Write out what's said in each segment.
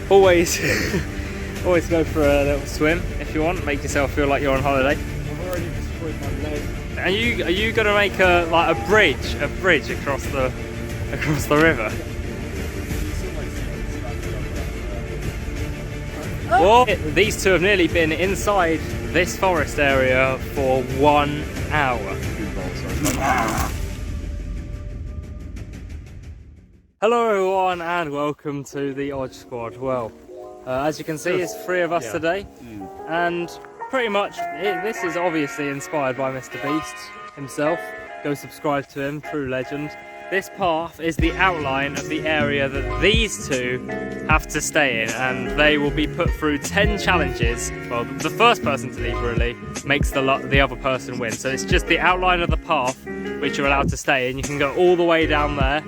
Always, always go for a little swim if you want. Make yourself feel like you're on holiday. I've already destroyed my leg. Are you gonna make a bridge across the river? Well, these two have nearly been inside this forest area for 1 hour. Hello everyone and welcome to the Odd Squad. Well, as you can see, it's 3 of us today, and pretty much this is obviously inspired by Mr. Beast himself. Go subscribe to him, true legend. This path is the outline of the area that these two have to stay in, and they will be put through 10 challenges. Well, the first person to leave really makes the other person win. So it's just the outline of the path which you're allowed to stay in. You can go all the way down there,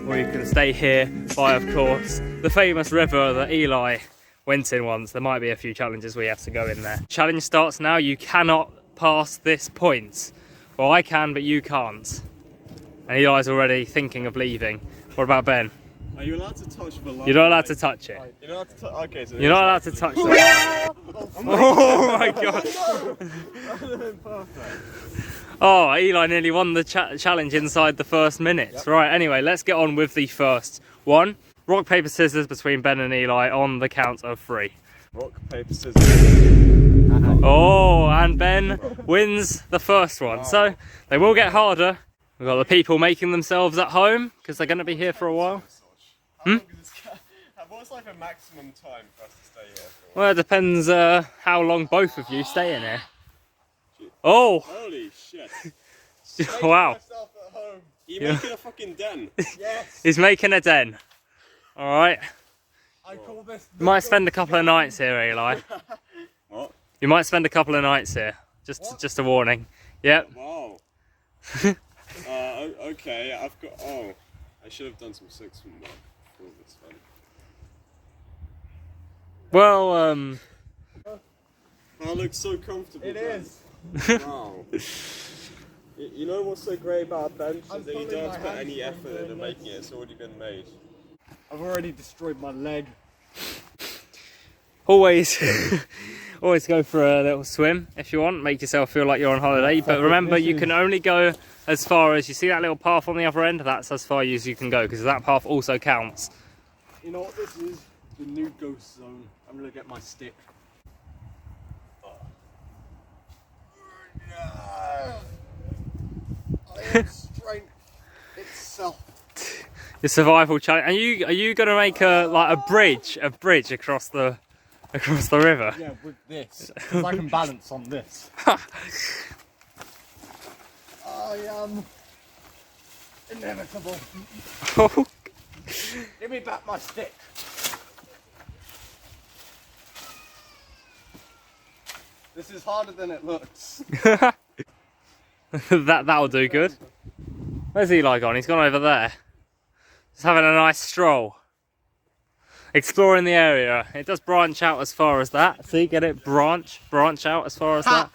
or you can stay here by, of course, the famous river that Eli went in once. There might be a few challenges where you have to go in there. Challenge starts now. You cannot pass this point. Well, I can, but you can't. And Eli's already thinking of leaving. What about Ben? Are you allowed to touch the line? You're not allowed to touch it. You're not allowed to touch. Okay, so you're not allowed to touch it. Oh my god! Oh, Eli nearly won the challenge inside the first minute. Yep. Right, anyway, let's get on with the first one. Rock, paper, scissors between Ben and Eli on the count of 3. Rock, paper, scissors. Oh, and Ben wins the first one. So they will get harder. We've got the people making themselves at home because they're going to be here for a while. What's like a maximum time for us to stay here for? Well, it depends how long both of you stay in here. Oh! Holy shit. Wow. You're making a fucking den. Yes. He's making a den. Alright. I call this. You might spend a couple of nights here, Eli. What? You might spend a couple of nights here. Just a warning. Yep. Wow. Okay, I've got. Oh, I should have done some 6 work for this one. Well, That looks so comfortable. It is. Wow. You know what's so great about a bench is that you don't have to put any effort into making it. It's already been made. I've already destroyed my leg. Always go for a little swim if you want. Make yourself feel like you're on holiday. But remember, you can only go as far as you see that little path on the other end. That's as far as you can go because that path also counts. You know what this is? The new ghost zone. I'm gonna get my stick. I am strength itself. Your survival challenge. Are you gonna make a bridge across the river? Yeah, with this, because I can balance on this. I am inevitable. Give me back my stick. This is harder than it looks. That'll do good. Where's Eli gone? He's gone over there. Just having a nice stroll. Exploring the area. It does branch out as far as that. See, get it? Branch out as far as that.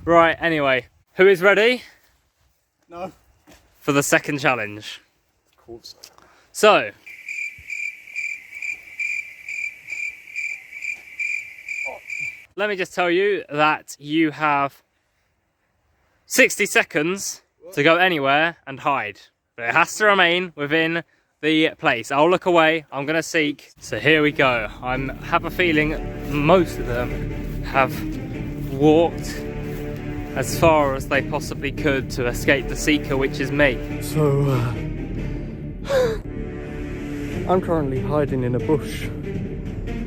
Right, anyway. Who is ready? No. For the second challenge. Of course. So. Let me just tell you that you have 60 seconds to go anywhere and hide. But it has to remain within the place. I'll look away, I'm gonna seek. So here we go. I have a feeling most of them have walked as far as they possibly could to escape the seeker, which is me. So, I'm currently hiding in a bush.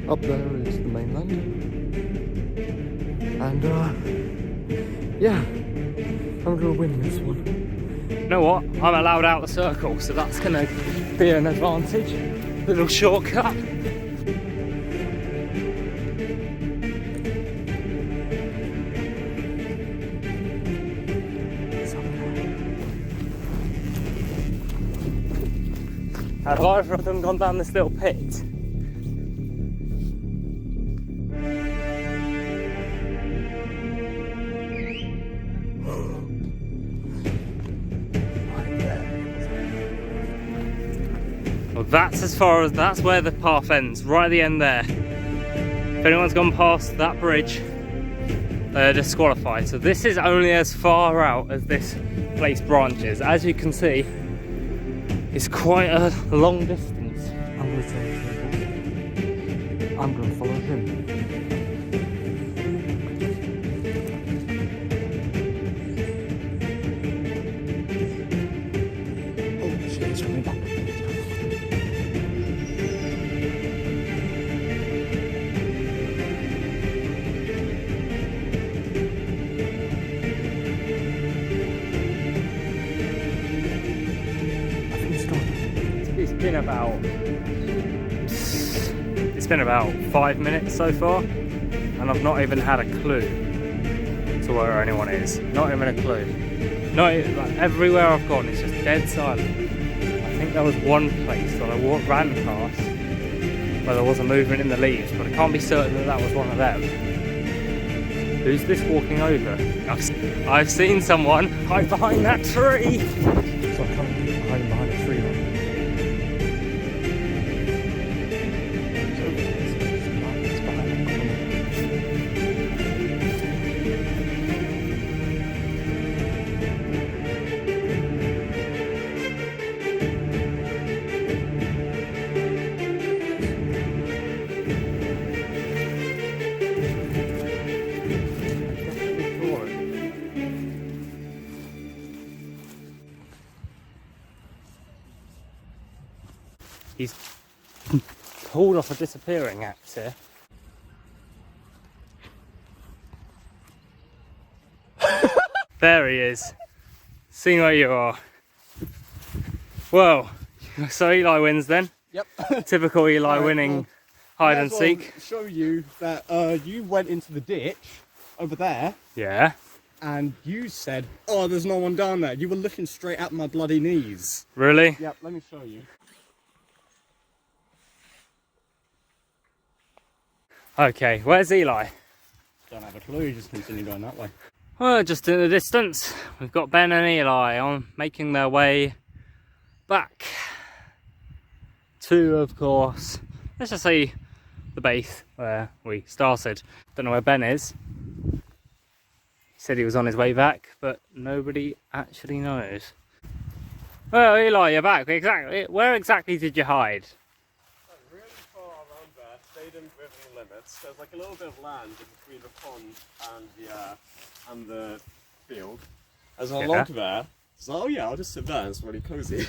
Up there is the mainland. And yeah, I'm gonna win this one. You know what? I'm allowed out the circle, so that's gonna be an advantage. Little shortcut. Have either of them gone down this little pit? Well, that's where the path ends, right at the end there. If anyone's gone past that bridge, they're disqualified. So this is only as far out as this place branches. As you can see, it's quite a long distance. I'm going to take I'm going to follow him. Oh shit, he's coming back. It's been about 5 minutes so far, and I've not even had a clue to where anyone is. Not even a clue. Not even, like, everywhere I've gone, it's just dead silent. I think there was one place that I ran past where there was a movement in the leaves, but I can't be certain that that was one of them. Who's this walking over? I've seen someone hide behind that tree. So I'm currently hiding behind a tree. He's pulled off a disappearing act here. There he is. Seeing where you are. Well, so Eli wins then. Yep. Typical Eli winning hide and seek. Show you that you went into the ditch over there. Yeah. And you said, "Oh, there's no one down there." You were looking straight at my bloody knees. Really? Yep. Let me show you. Okay, where's Eli? Don't have a clue, just continue going that way. Well, just in the distance, we've got Ben and Eli on making their way back to, of course, let's just say the base where we started. Don't know where Ben is. He said he was on his way back, but nobody actually knows. Well, Eli, you're back. Exactly. Where exactly did you hide? Really far around there, stayed in within limits. There's like a little bit of land in between the pond and the field. There's a log there. So, oh yeah, I'll just sit there. It's really cozy.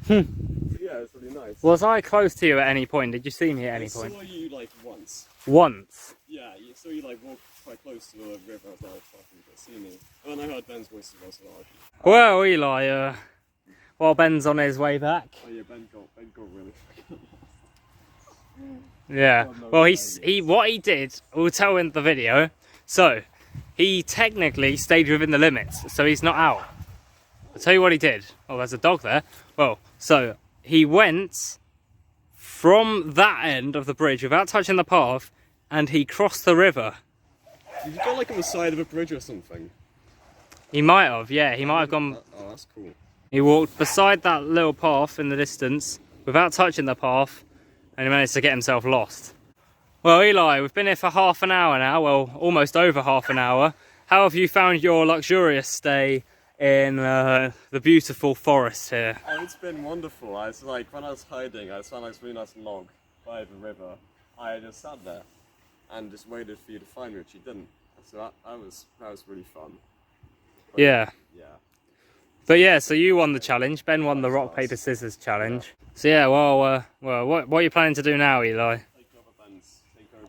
So, yeah, it's really nice. Was I close to you at any point? Did you see me at any point? I saw you like once. Once? Yeah, you saw you like walk quite close to the river as well, so you could see me. And I heard Ben's voice as well. Well, Eli, while Ben's on his way back. Oh yeah, Ben got really fucking lost. Yeah. Well, what he did, we'll tell in the video. So, he technically stayed within the limits, so he's not out. I'll tell you what he did. Oh, there's a dog there. Well, so he went from that end of the bridge without touching the path, and he crossed the river. Did you go like on the side of a bridge or something? He might have, yeah. He might have gone. Oh, that's cool. He walked beside that little path in the distance without touching the path, and he managed to get himself lost. Well, Eli, we've been here for half an hour now, well, almost over half an hour. How have you found your luxurious stay in the beautiful forest here? Oh, it's been wonderful. I was like, when I was hiding, I found this really nice log by the river. I just sat there and just waited for you to find me, which you didn't. So that was really fun. But, yeah. Yeah. But yeah, so you won the challenge. Ben won the rock, paper, scissors challenge. Yeah. So yeah, well, what are you planning to do now, Eli? Take over Ben's, take over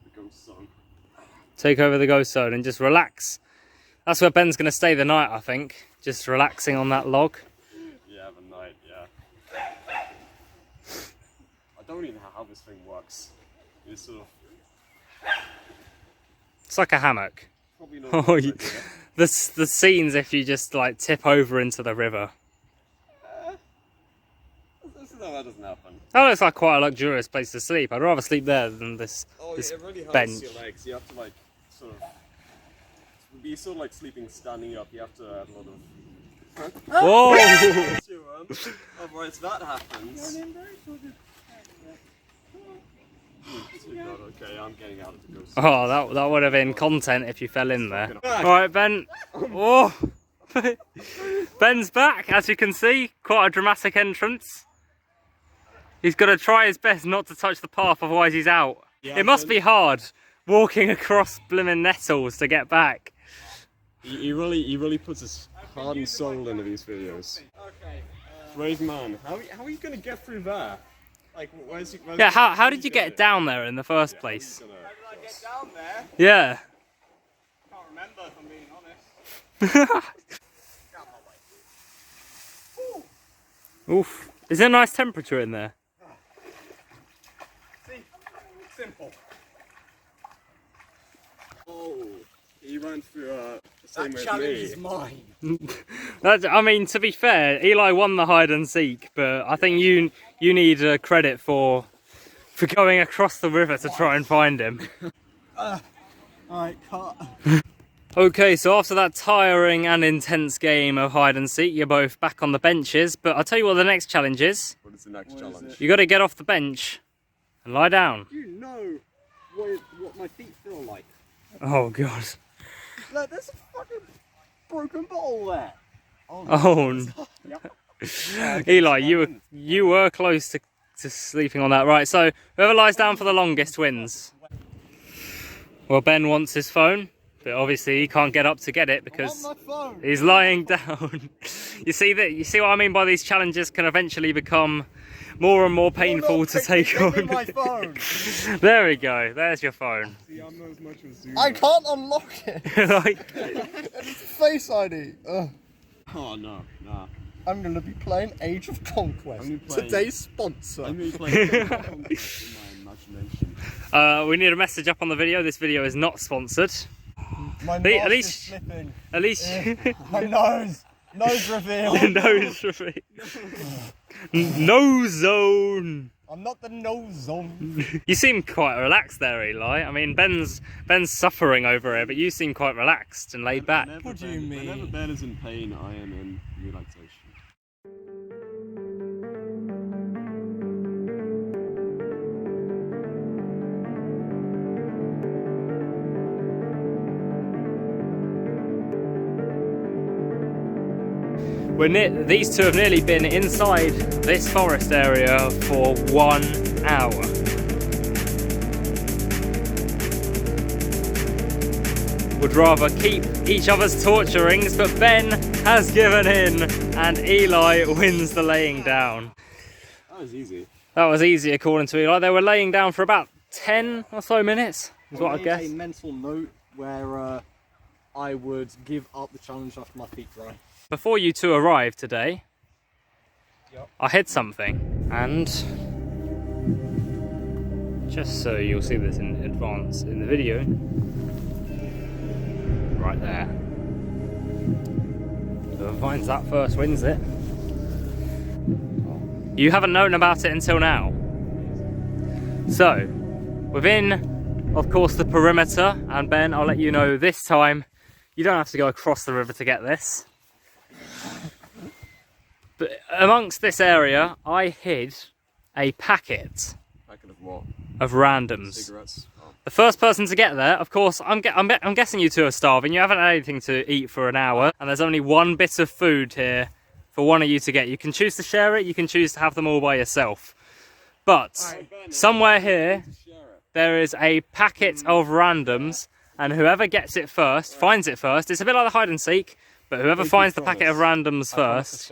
the ghost zone. Take over the ghost zone and just relax. That's where Ben's going to stay the night, I think. Just relaxing on that log. Yeah, the night, yeah. I don't even know how this thing works. It's sort of... It's like a hammock. Probably not a good idea. The scenes if you just like tip over into the river. That doesn't happen. That looks like quite a luxurious place to sleep. I'd rather sleep there than this, this it really hurts bench. your legs. You have to like sort of be sort of like sleeping standing up. You have to have a lot of. Whoa! Have otherwise that happens. God, okay, I'm getting out of the ghost. Oh, that would have been content if you fell in there. Alright, Ben. Oh! Ben's back, as you can see. Quite a dramatic entrance. He's got to try his best not to touch the path, otherwise he's out. Yeah, it must be hard walking across blimmin' nettles to get back. He really puts his heart and soul into these videos. Okay. Brave man. How are you going to get through there? Like, where's yeah, how did you get down there in the first place? How did I get down there? Yeah. Can't remember, if I'm being honest. Oof. Is there a nice temperature in there? See? Simple. Oh, he ran through the same That way challenge as is me. mine. I mean, to be fair, Eli won the hide and seek, but I think you need credit for going across the river to try and find him. Alright, cut. Okay, so after that tiring and intense game of hide and seek, you're both back on the benches, but I'll tell you what the next challenge is. What is the next challenge? You got to get off the bench and lie down. You know what my feet feel like. Oh god. Look, there's a fucking broken bottle there. Oh no. Eli, you were close to sleeping on that. Right, so whoever lies down for the longest wins. Well, Ben wants his phone, but obviously he can't get up to get it because he's lying down. You see what I mean by these challenges can eventually become more and more painful to take on. My phone. There we go. There's your phone. See, I'm not as much of a zoomer. I can't unlock it. Like, It's Face ID. Ugh. Oh no, nah. I'm going to be playing Age of Conquest. Today's sponsor. I'm going to be playing in my imagination. we need a message up on the video. This video is not sponsored. My At mask least- is slipping. At least My nose. Nose reveal. nose reveal. No zone. I'm not the nose zone. You seem quite relaxed there, Eli. I mean, Ben's suffering over it, but you seem quite relaxed and laid back. What do you mean? Whenever Ben is in pain, I am in relaxation. These two have nearly been inside this forest area for 1 hour. Would rather keep each other's torturings, but Ben has given in and Eli wins the laying down. That was easy. That was easy according to Eli. They were laying down for about 10 or so minutes, is what I guess. A mental note where I would give up the challenge after my feet dry. Before you two arrived today, Yep. I hid something, and just so you'll see this in advance in the video, right there. Whoever finds that first wins it. You haven't known about it until now. So, within, of course, the perimeter, and Ben, I'll let you know this time, you don't have to go across the river to get this. But amongst this area, I hid a packet Packet of what? of randoms. Cigarettes. Oh. The first person to get there, of course, I'm guessing you two are starving. You haven't had anything to eat for an hour, and there's only one bit of food here for one of you to get. You can choose to share it, you can choose to have them all by yourself. But somewhere here, there is a packet of randoms, and whoever gets it first, finds it first. It's a bit like the hide and seek, but whoever finds the packet of randoms first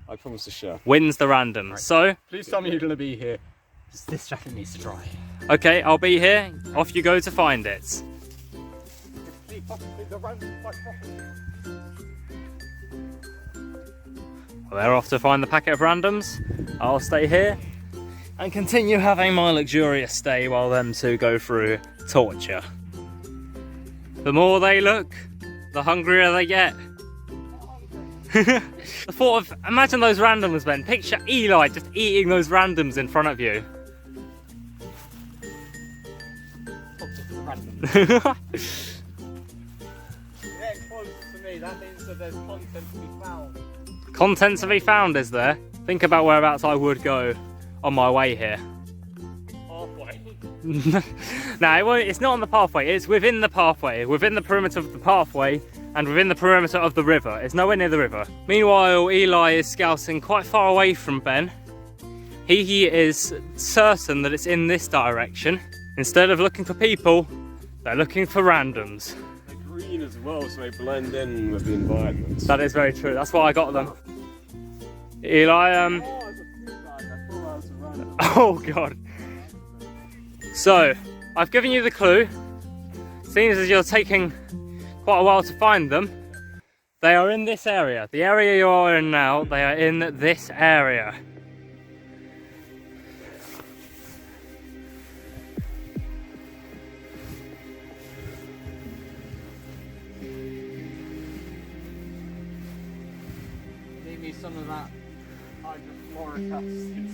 I promise to share. wins the randoms. Right. So, Please tell me you're going to be here. This jacket needs to dry. okay, I'll be here. Off you go to find it. They're off to find the packet of randoms. I'll stay here and continue having my luxurious stay while them two go through torture. The more they look, the hungrier they get. The thought of, imagine those randoms, Ben. Picture Eli just eating those randoms in front of you. Getting close to me, that means that there's content to be found. Content to be found, is there? Think about whereabouts I would go on my way here. Halfway. No, it's not on the pathway, it's within the pathway, within the perimeter of the pathway and within the perimeter of the river. It's nowhere near the river. Meanwhile, Eli is scouting quite far away from Ben. He is certain that it's in this direction. Instead of looking for people, they're looking for randoms. They're green as well, so they blend in with the environment. That is very true, that's why I got them. Eli, Oh, it's a food bag. I thought that was a random. oh God. So, I've given you the clue. Seems as you're taking quite a while to find them. They are in this area. The area you are in now, they are in this area. Need me some of that hydrofluoric acid.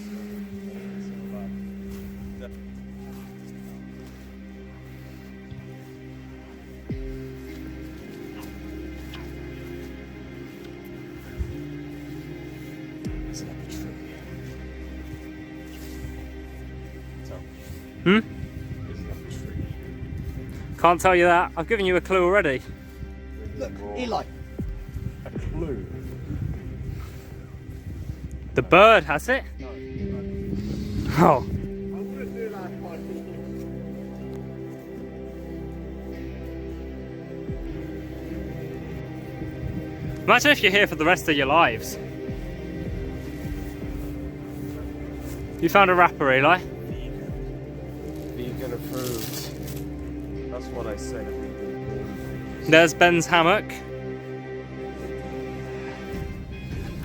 Hmm? Can't tell you that. I've given you a clue already. Look, Eli. A clue. The bird has it? Oh. I wouldn't do that if I did. Imagine if you're here for the rest of your lives. You found a wrapper, Eli. Vegan approved. That's what I said. There's Ben's hammock.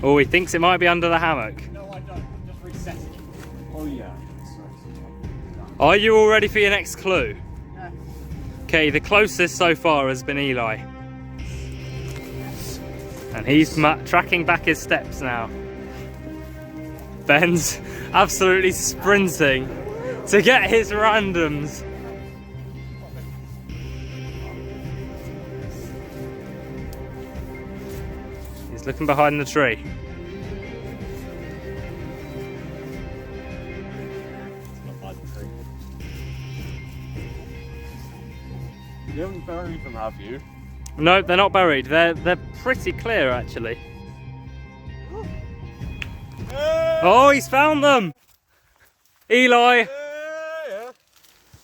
Oh, he thinks it might be under the hammock. No, I don't. I'm just resetting. Oh yeah. Are you all ready for your next clue? Yeah. Okay, the closest so far has been Eli. And he's tracking back his steps now. Ben's absolutely sprinting to get his randoms. He's looking behind the tree. You haven't buried them, have you? No, they're not buried. They're pretty clear actually. Oh, he's found them! Eli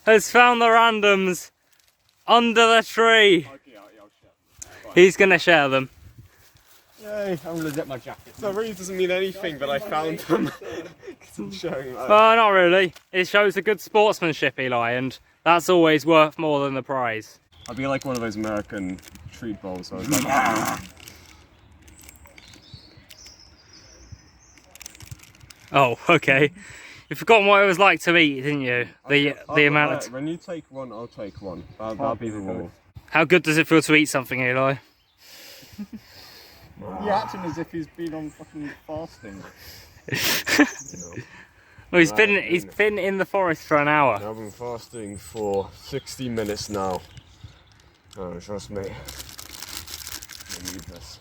has found the randoms under the tree. Okay, I'll share them. He's gonna share them. Yay, I'm gonna zip my jacket. That really doesn't mean anything, but I found them. Because I'm showing that. Well, not really. It shows a good sportsmanship, Eli, and that's always worth more than the prize. I'd be like one of those American treat bowls. So I was like, Oh, okay. You've forgotten what it was like to eat, didn't you? The amount of... When you take one, I'll take one. That'll be the rule. How good does it feel to eat something, Eli? You're acting as if he's been on fucking fasting. Well, he's been in the forest for an hour. I've been fasting for 60 minutes now. Oh, trust me. I need this.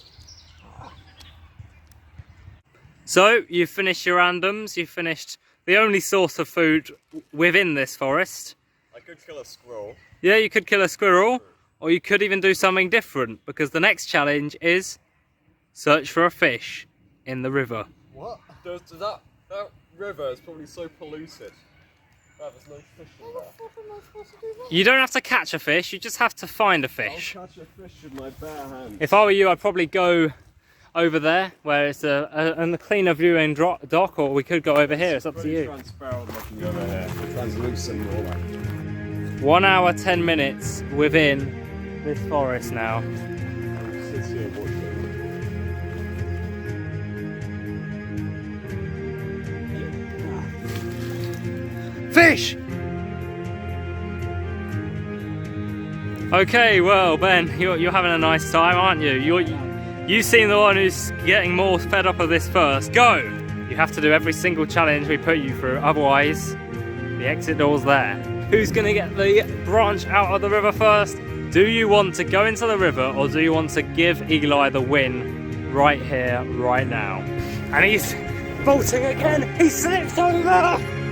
So, you've finished your randoms, you've finished the only source of food within this forest. I could kill a squirrel. Yeah, you could kill a squirrel, or you could even do something different, because the next challenge is search for a fish in the river. What? That river is probably so polluted. There's no fish in there. You don't have to catch a fish, you just have to find a fish. I'll catch a fish with my bare hands. If I were you, I'd probably go over there, where it's a cleaner viewing dock, or we could go over here, it's up to you. Transparent looking over here. Translucent and all that. 1 hour, 10 minutes within this forest now. Sit here watching. Fish! Okay, well, Ben, you're having a nice time, aren't you? You seem the one who's getting more fed up of this first. Go! You have to do every single challenge we put you through, otherwise the exit door's there. Who's gonna get the branch out of the river first? Do you want to go into the river, or do you want to give Eli the win right here, right now? And Vaulting again, he slipped over!